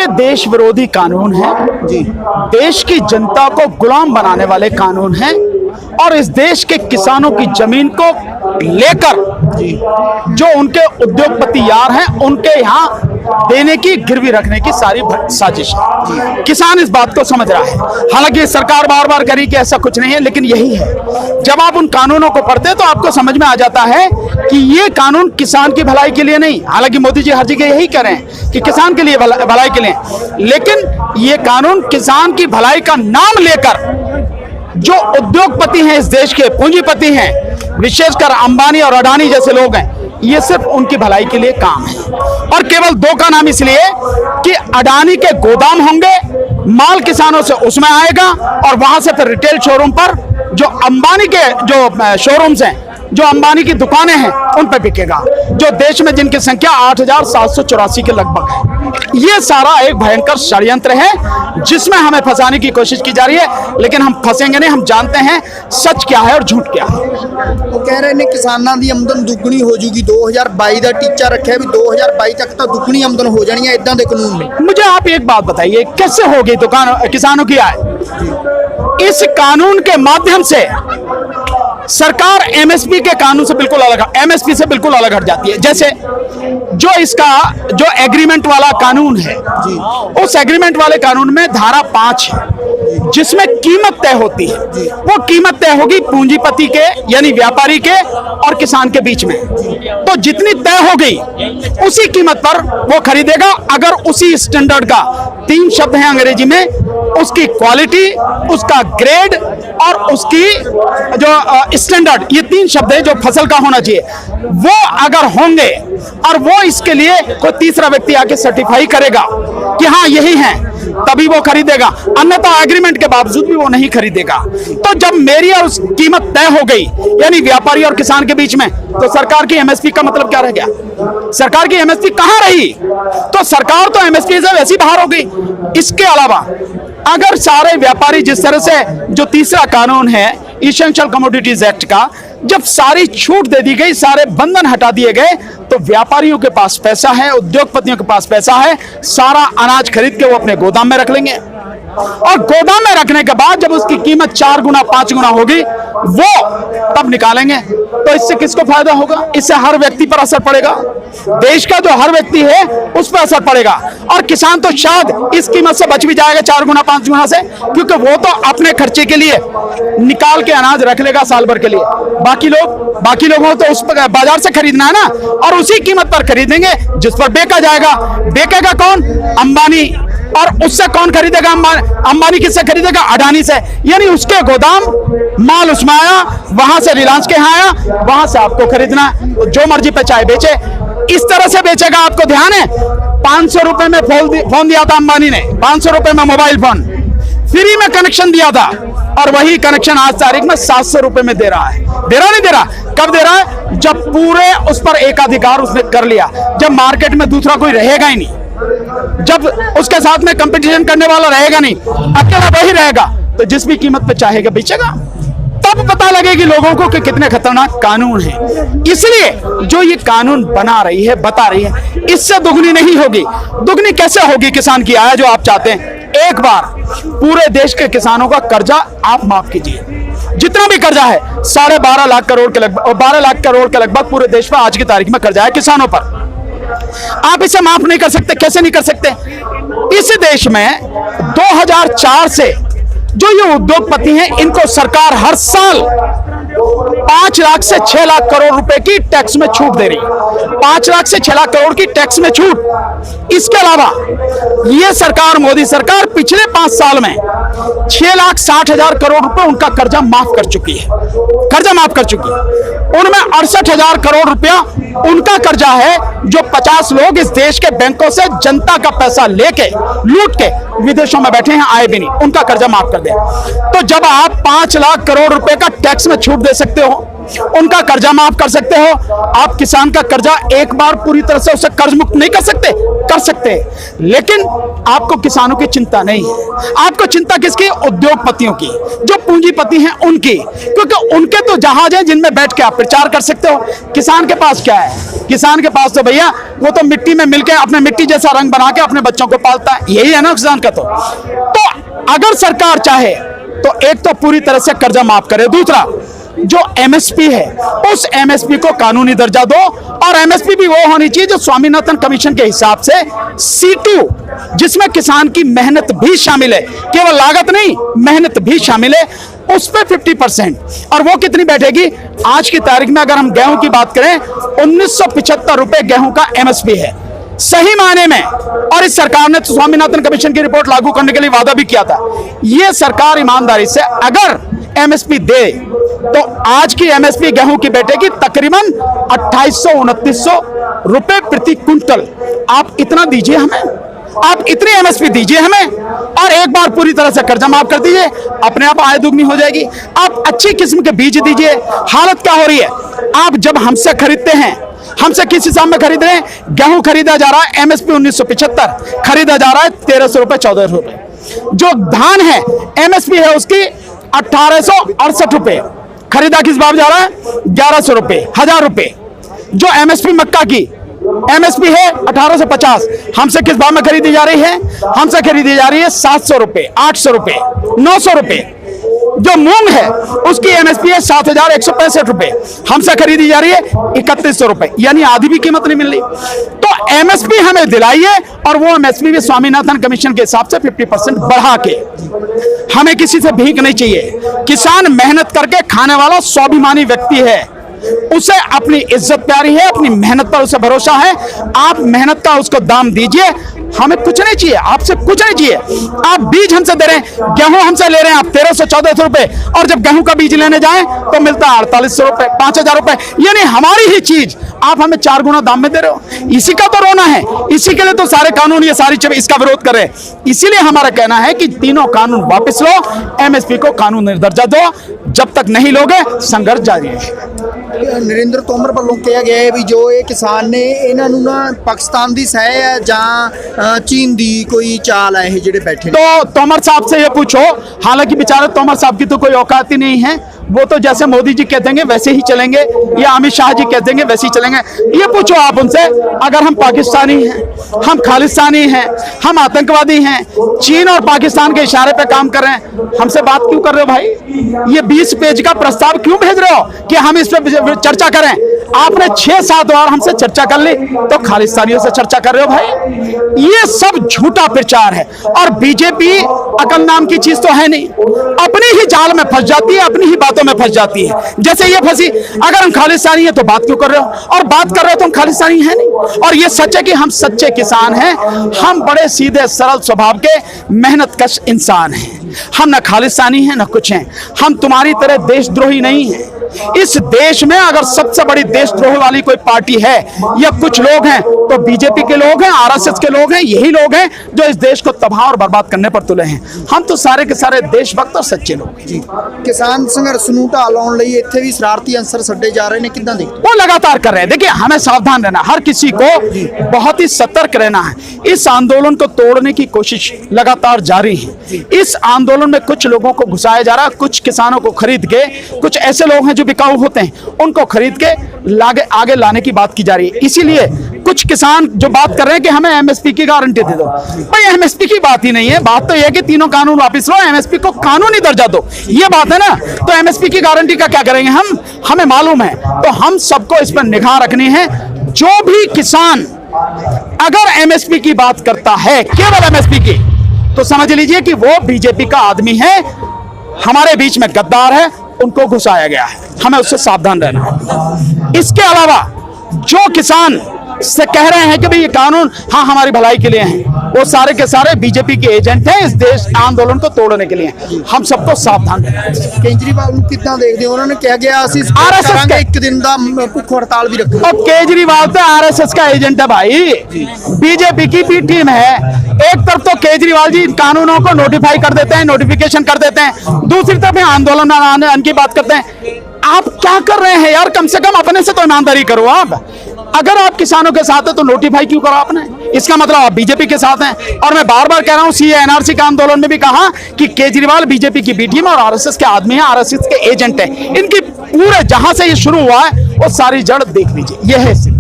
ये देश विरोधी कानून है जी, देश की जनता को गुलाम बनाने वाले कानून हैं और इस देश के किसानों की जमीन को लेकर जो उनके उद्योगपति यार हैं उनके यहाँ देने की, गिरवी रखने की सारी साजिश है। किसान इस बात को समझ रहा है। हालांकि सरकार बार बार करी कि ऐसा कुछ नहीं है, लेकिन यही है। जब आप उन कानूनों को पढ़ते हैं तो आपको समझ में आ जाता है कि ये कानून किसान की भलाई के लिए नहीं, हालांकि मोदी जी हर जगह यही कह रहे हैं कि किसान के लिए भलाई के लिए, लेकिन ये कानून किसान की भलाई का नाम लेकर जो उद्योगपति हैं इस देश के, पूंजीपति हैं, विशेषकर अंबानी और अडानी जैसे लोग हैं, ये सिर्फ उनकी भलाई के लिए काम है। और केवल दो का नाम इसलिए कि अडानी के गोदाम होंगे, माल किसानों से उसमें आएगा और वहां से फिर रिटेल शोरूम पर जो अंबानी के जो शोरूम्स हैं, जो अंबानी की दुकानें हैं, उन पर बिकेगा, जो देश में जिनकी संख्या 8,784 के लगभग है। ये सारा एक भयंकर षड्यंत्र है जिसमें हमें फंसाने की कोशिश की जा रही है, लेकिन हम फंसेंगे नहीं। हम जानते हैं सच क्या है और झूठ क्या है। वो कह रहे ने किसानों की आमदन दुगनी हो जाएगी, 2022 का टीचा रखा भी 2022 तक तो दुगनी आमदन हो जानी है, इदां दे कानून ने। मुझे आप एक बात बताइए, कैसे होगी किसानों की आय? इस कानून के माध्यम से सरकार एमएसपी के कानून से बिल्कुल अलग, एमएसपी से बिल्कुल अलग हट जाती है। जैसे जो इसका जो एग्रीमेंट वाला कानून है, उस एग्रीमेंट वाले कानून में धारा 5 है जिसमें कीमत तय होती है। वो कीमत तय होगी पूंजीपति के यानी व्यापारी के और किसान के बीच में। तो जितनी तय हो गई उसी कीमत पर वो खरीदेगा। अगर उसी स्टैंडर्ड का 3 शब्द हैं अंग्रेजी में, उसकी क्वालिटी, उसका ग्रेड और उसकी जो स्टैंडर्ड, ये 3 शब्द हैं जो फसल का होना चाहिए, वो अगर होंगे और वो इसके लिए कोई तीसरा व्यक्ति आके सर्टिफाई करेगा कि हाँ यही है, तभी वो खरीदेगा, अन्यथा एग्रीमेंट के बावजूद भी वो नहीं खरीदेगा। तो जब मेरी और उस कीमत तय हो गई यानी व्यापारी और किसान के बीच में, तो सरकार की एमएसपी का मतलब क्या रह गया? सरकार की एमएसपी कहां रही? तो सरकार तो एमएसपी से वैसी बाहर हो गई। इसके अलावा अगर सारे व्यापारी, जिस तरह से जो तीसरा कानून है एसेंशियल कमोडिटीज एक्ट का, जब सारी छूट दे दी गई, सारे बंधन हटा दिए गए, तो व्यापारियों के पास पैसा है, उद्योगपतियों के पास पैसा है, सारा अनाज खरीद के वो अपने गोदाम में रख लेंगे और गोदाम में रखने के बाद जब उसकी कीमत 4 गुना 5 गुना होगी वो तब निकालेंगे। तो इससे किसको फायदा होगा? इससे हर व्यक्ति पर असर पड़ेगा, देश का जो हर व्यक्ति है उस पर असर पड़ेगा। और किसान तो शायद इस कीमत से बच भी जाएगा 4 गुना 5 गुना से, क्योंकि वो तो अपने खर्चे के लिए निकाल के अनाज रख लेगा साल भर के लिए। बाकी लोगों तो उस पर बाजार से खरीदना है ना, और उसी कीमत पर खरीदेंगे जिस पर बेचा जाएगा। बेचेगा कौन? अंबानी। और उससे कौन खरीदेगा? अंबानी किससे खरीदेगा? अडानी से। यानी उसके गोदाम, माल उसमें आया, वहां से रिलायंस के यहाँ आया, वहां से आपको खरीदना, तो जो मर्जी पे चाहे बेचे। इस तरह से बेचेगा। आपको ध्यान है 500 रुपए में फोन दिया था अंबानी ने, 500 रुपए में मोबाइल फोन फ्री में कनेक्शन दिया था, और वही कनेक्शन आज तारीख में 700 रुपए में दे रहा है। दे रहा नहीं दे रहा? कब दे रहा है? जब पूरे उस पर एकाधिकार उसने कर लिया, जब मार्केट में दूसरा कोई रहेगा ही नहीं, जब उसके साथ में कंपटीशन करने वाला रहेगा नहीं, अकेला वही रहेगा, तो जिस भी कीमत पे चाहेगा बेचेगा। तब पता लगेगी लोगों को कि कितने खतरनाक कानून है। इसलिए जो ये कानून बना रही है, बता रही है, इससे दुगनी नहीं होगी। दुगनी कैसे होगी किसान की आय जो आप चाहते हैं? एक बार पूरे देश के किसानों का कर्जा आप माफ कीजिए, जितना भी कर्जा है 12.5 लाख करोड़ के लगभग, 12 लाख करोड़ के लगभग पूरे देश पर आज की तारीख में कर्जा है किसानों पर। आप इसे माफ नहीं कर सकते। कैसे नहीं कर सकते? इस देश में 2004 से जो ये उद्योगपति हैं, इनको सरकार हर साल 5 लाख से 6 लाख करोड़ रुपए की टैक्स में छूट दे रही है। 5 लाख से 6 लाख करोड़ की टैक्स में छूट। इसके अलावा ये सरकार, मोदी सरकार, पिछले 5 साल में 6,60,000 करोड़ रुपए उनका कर्जा माफ कर चुकी है। कर्जा माफ कर चुकी है। उनमें 68,000 करोड़ रुपया उनका कर्जा है जो 50 लोग इस देश के बैंकों से जनता का पैसा लेके लूट के विदेशों में बैठे हैं, आए भी नहीं, उनका कर्जा माफ कर दे। तो जब आप 5 लाख करोड़ रुपए का टैक्स में छूट दे सकते हो, उनका कर्जा माफ कर सकते हो। आप किसान का कर्जा एक बार पूरी तरह से उसे कर्ज मुक्त नहीं कर सकते, कर सकते, लेकिन आपको किसानों की चिंता नहीं है। आपको चिंता किसकी? उद्योगपतियों की, जो पूंजीपति हैं उनकी, क्योंकि उनके तो जहाज हैं जिनमें बैठ के आप प्रचार कर सकते हो। किसान के पास क्या है? किसान के पास तो भैया वो तो मिट्टी में मिलकर अपने मिट्टी जैसा रंग बना के अपने बच्चों को पालता है, यही है ना किसान का। तो अगर सरकार चाहे तो एक तो पूरी तरह से कर्जा माफ करे, दूसरा जो एमएसपी है उस एमएसपी को कानूनी दर्जा दो, और एमएसपी भी वो होनी चाहिए जो स्वामीनाथन कमीशन के हिसाब से C2, जिसमें किसान की मेहनत भी शामिल है, केवल लागत नहीं मेहनत भी शामिल है, उस पे 50%। और वो कितनी बैठेगी? आज की तारीख में अगर हम गेहूं की बात करें 1975 रुपए गेहूं का एमएसपी है सही मायने में। और इस सरकार ने स्वामीनाथन कमीशन की रिपोर्ट लागू करने के लिए वादा भी किया था। यह सरकार ईमानदारी से अगर एमएसपी दे तो आज की एमएसपी गेहूं की बैठेगी तकरीबन 2800-2900 रुपए प्रति क्विंटल। आप इतना दीजिए हमें, आप इतनी एमएसपी दीजिए हमें, और एक बार पूरी तरह से कर्जा माफ कर दीजिए, अपने आप आय दुगनी हो जाएगी। आप अच्छी किस्म के बीज दीजिए। हालत क्या हो रही है? आप जब हमसे खरीदते हैं, हमसे किस हिसाब में खरीद रहे हैं? गेहूं खरीदा जा रहा है एमएसपी 1975, खरीदा जा रहा है 1300 रुपए 1400 रुपए। जो धान है एमएसपी है उसकी 1868 रुपए, खरीदा किस भाव जा रहा है? 1100 रुपए, 1000 रुपए। जो एमएसपी मक्का की एमएसपी है 1850, हमसे किस भाव में खरीदी जा रही है? हमसे खरीदी जा रही है 700 रुपए, 800 रुपए, 900 रुपए। जो मूंग है उसकी एमएसपी है 7165 रुपए, हमसे खरीदी जा रही है 3100 रुपए, यानी आधी भी कीमत नहीं मिल रही। तो एमएसपी हमें दिलाइए, और वो एमएसपी भी स्वामीनाथन कमीशन के हिसाब से 50% बढ़ा के। हमें किसी से भीख नहीं चाहिए। किसान मेहनत करके खाने वाला स्वाभिमानी व्यक्ति है, उसे अपनी इज्जत प्यारी है, अपनी मेहनत पर उसे भरोसा है। आप मेहनत का उसको दाम दीजिए, हमें कुछ नहीं चाहिए, आपसे कुछ नहीं चाहिए। आप बीज हमसे दे रहे हैं, गेहूं हमसे ले रहे हैं आप 1300-1400 रुपए, और जब गेहूं का बीज लेने जाएं तो मिलता है 4800 रुपए, 5000 रुपए, यानी हमारी ही चीज आप हमें 4 गुना दाम में दे रहे हो। इसी का तो रोना है, इसी के लिए तो सारे कानून, ये सारी चीजें इसका विरोध कर रहे हैं। इसीलिए हमारा कहना है कि तीनों कानून वापस लो, एमएसपी को कानूनी दर्जा दो। जब तक नहीं लोगे संघर्ष जारी है। ਨਰਿੰਦਰ ਤੋਮਰ ਵੱਲੋਂ ਕਿਹਾ ਗਿਆ ਹੈ ਵੀ ਜੋ ਇਹ ਕਿਸਾਨ ਨੇ ਇਹਨਾਂ ਨੂੰ ਨਾ ਪਾਕਿਸਤਾਨ ਦੀ ਸਹਿ ਹੈ ਜਾਂ चीन दी कोई चाल है ਜਿਹੜੇ बैठे तो तोमर साहब से ये पूछो, हालांकि बेचारे तोमर साहब की तो कोई औकात ही नहीं है, वो तो जैसे मोदी जी कहते हैं वैसे ही चलेंगे, या अमित शाह जी कहते हैं वैसे ही चलेंगे। ये पूछो आप उनसे, अगर हम पाकिस्तानी हैं, हम खालिस्तानी हैं, हम आतंकवादी हैं, चीन और पाकिस्तान के इशारे पे काम कर रहे हैं, हमसे बात क्यों कर रहे हो भाई? ये 20 पेज का प्रस्ताव क्यों भेज रहे हो कि हम इस पर चर्चा करें? आपने 6-7 बार हमसे चर्चा कर ली, तो खालिस्तानियों से चर्चा कर रहे हो भाई? ये सब झूठा प्रचार है। और बीजेपी अकल नाम की चीज तो है नहीं, अपनी ही जाल में फंस जाती है, अपनी ही बातों में फंस जाती है। जैसे ये फंसी, अगर हम खालिस्तानी है तो बात क्यों कर रहे हो, और बात कर रहे हो तो हम खालिस्तानी है नहीं। और ये सच है कि हम सच्चे किसान हैं, हम बड़े सीधे सरल स्वभाव के मेहनतकश इंसान हैं। हम ना खालिस्तानी हैं ना कुछ हैं, हम तुम्हारी तरह देशद्रोही नहीं हैं। इस देश में अगर सबसे बड़ी देशद्रोह वाली कोई पार्टी है या कुछ लोग हैं तो बीजेपी के लोग हैं, आरएसएस के लोग हैं, यही लोग हैं जो इस देश को तबाह और बर्बाद करने पर तुले हैं। हम तो सारे के सारे देशभक्त और सच्चे लोग हैं। किसान संघर्ष ਨੂੰ ਢਾਹ ਲਾਉਣ ਲਈ ਇੱਥੇ ਵੀ शरारती अंसर छड्डे जा रहे हैं, कितना देखते? वो लगातार कर रहे हैं। देखिए, हमें सावधान रहना, हर किसी को बहुत ही सतर्क रहना है। इस आंदोलन को तोड़ने की कोशिश लगातार जारी है। इस आंदोलन में कुछ लोगों को घुसाया जा रहा है, कुछ किसानों को खरीद के, कुछ ऐसे लोग हैं जो बिकाऊ होते हैं उनको खरीद के आगे लाने की बात की जा रही है। इसीलिए कुछ किसान जो बात कर रहे हैं कि हमें एमएसपी की गारंटी दे दो, भाई एमएसपी की बात ही नहीं है। बात तो यह है कि तीनों कानून वापस लो, एमएसपी को कानूनी दर्जा दो, ये बात है ना। तो एमएसपी की गारंटी का क्या करेंगे हम? हमें मालूम है। तो हम सबको इस पर निगाह रखनी है। जो भी किसान अगर एमएसपी की बात करता है, केवल एमएसपी की, तो समझ लीजिए कि वो बीजेपी का आदमी है, हमारे बीच में गद्दार है, उनको घुसाया गया है। हमें उससे सावधान रहना है। इसके अलावा जो किसान से कह रहे हैं कि भाई ये कानून हाँ हमारी भलाई के लिए हैं, वो सारे के सारे बीजेपी के एजेंट हैं, इस देश आंदोलन को तोड़ने के लिए। हम सबको सावधान रहना है। केजरीवाल कितना देखते हो? उन्होंने कहा गया आरएसएस का एक दिन का भूख हड़ताल भी रखो। अब केजरीवाल तो आरएसएस का एजेंट है भाई, बीजेपी की भी टीम है। एक तरफ तो केजरीवाल जी कानूनों को नोटिफाई कर देते हैं, नोटिफिकेशन कर देते हैं, दूसरी तरफ आंदोलन की बात करते हैं। आप क्या कर रहे हैं यार? कम से कम अपने से तो ईमानदारी करो आप। अगर आप किसानों के साथ है तो नोटिफाई क्यों करो आपने? इसका मतलब आप बीजेपी के साथ हैं। और मैं बार बार कह रहा हूं, सीए एनआरसी का आंदोलन में भी कहा कि केजरीवाल बीजेपी की बी टीम और आरएसएस के आदमी हैं, आरएसएस के एजेंट हैं। इनकी पूरे जहां से ये शुरू हुआ है वो सारी जड़ देख लीजिए, यह है।